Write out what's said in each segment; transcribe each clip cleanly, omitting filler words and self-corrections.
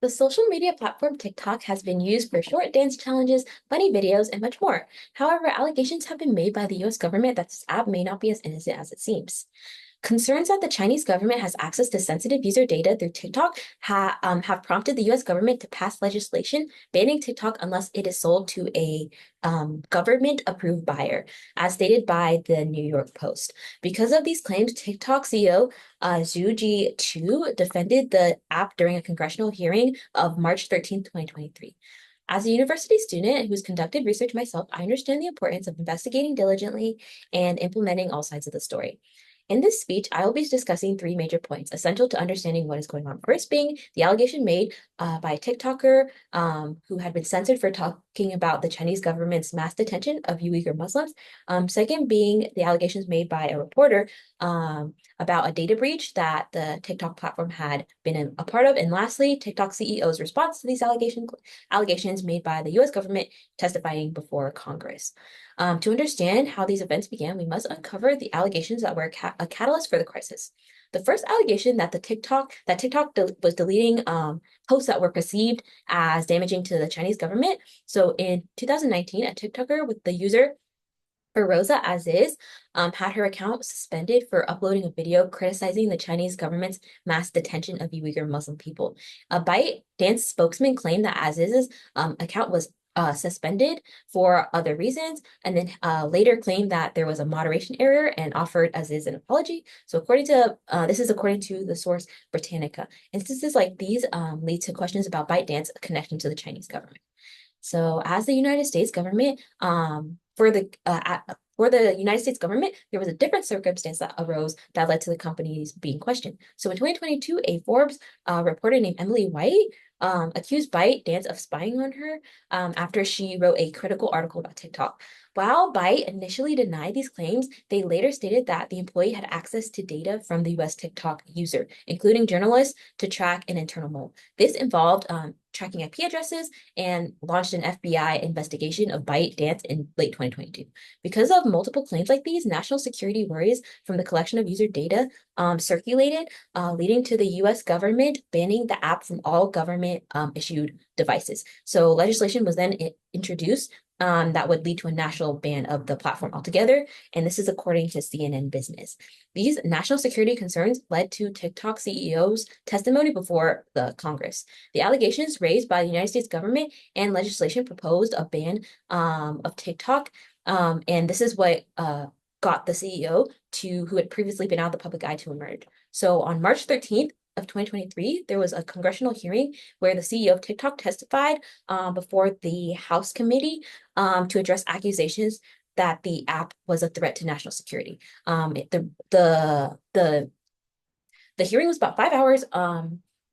The social media platform TikTok has been used for short dance challenges, funny videos, and much more. However, allegations have been made by the US government that this app may not be as innocent as it seems. Concerns that the Chinese government has access to sensitive user data through TikTok have prompted the US government to pass legislation banning TikTok unless it is sold to a government-approved buyer, as stated by the New York Post. Because of these claims, TikTok CEO Zhu Ji defended the app during a congressional hearing of March 13th, 2023. As a university student who's conducted research myself, I understand the importance of investigating diligently and implementing all sides of the story. In this speech, I will be discussing three major points essential to understanding what is going on. First being the allegation made by a TikToker who had been censored for talking about the Chinese government's mass detention of Uyghur Muslims. Second being the allegations made by a reporter about a data breach that the TikTok platform had been a part of. And lastly, TikTok CEO's response to these allegations made by the US government testifying before Congress. To understand how these events began, we must uncover the allegations that were a catalyst for the crisis. The first allegation that TikTok was deleting posts that were perceived as damaging to the Chinese government. So in 2019, a TikToker with the user Rosa Aziz had her account suspended for uploading a video criticizing the Chinese government's mass detention of Uyghur Muslim people. A ByteDance spokesman claimed that Aziz's account was suspended for other reasons, and then later claimed that there was a moderation error and offered Aziz an apology. So this is according to the source Britannica. Instances like these lead to questions about ByteDance connection to the Chinese government. So as the United States government, for the United States government, there was a different circumstance that arose that led to the companies being questioned. So in 2022, a Forbes reporter named Emily White accused ByteDance of spying on her after she wrote a critical article about TikTok. While Byte initially denied these claims, they later stated that the employee had access to data from the US TikTok user, including journalists, to track an internal mole. This involved tracking IP addresses and launched an FBI investigation of ByteDance in late 2022. Because of multiple claims like these, national security worries from the collection of user data circulated, leading to the US government banning the app from all government issued devices. So legislation was then introduced that would lead to a national ban of the platform altogether. And this is according to CNN Business. These national security concerns led to TikTok CEO's testimony before the Congress. The allegations raised by the United States government and legislation proposed a ban of TikTok. And this is what got the CEO who had previously been out of the public eye to emerge. So on March 13th, of 2023, there was a congressional hearing where the CEO of TikTok testified before the House committee to address accusations that the app was a threat to national security. The hearing was about 5 hours,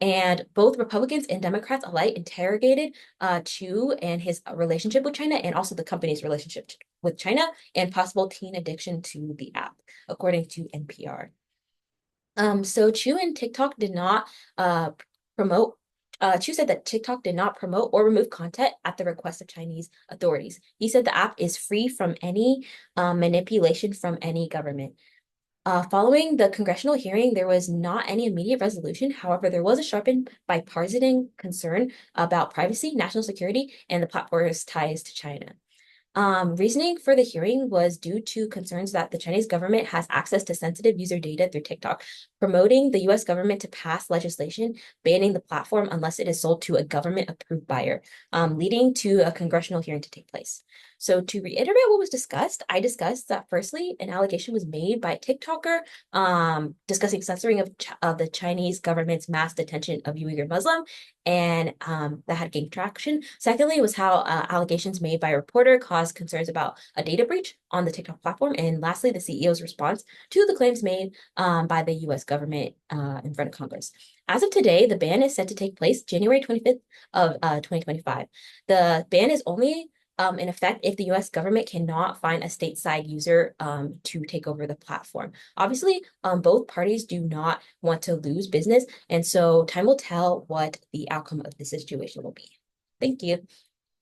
and both Republicans and Democrats alike interrogated Chu and his relationship with China, and also the company's relationship with China and possible teen addiction to the app, according to NPR. So Chu and TikTok did not promote. Chu said that TikTok did not promote or remove content at the request of Chinese authorities. He said the app is free from any manipulation from any government. Following the congressional hearing, there was not any immediate resolution. However, there was a sharpened bipartisan concern about privacy, national security, and the platform's ties to China. Reasoning for the hearing was due to concerns that the Chinese government has access to sensitive user data through TikTok, promoting the US government to pass legislation banning the platform unless it is sold to a government-approved buyer, leading to a congressional hearing to take place. So to reiterate what was discussed, I discussed that firstly, an allegation was made by a TikToker discussing censoring of the Chinese government's mass detention of Uyghur Muslim, and that had gained traction. Secondly, was how allegations made by a reporter caused concerns about a data breach on the TikTok platform. And lastly, the CEO's response to the claims made by the US government in front of Congress. As of today, the ban is set to take place January 25th of 2025. The ban is only in effect if the US government cannot find a stateside user to take over the platform. Obviously, both parties do not want to lose business, and so time will tell what the outcome of the situation will be. Thank you.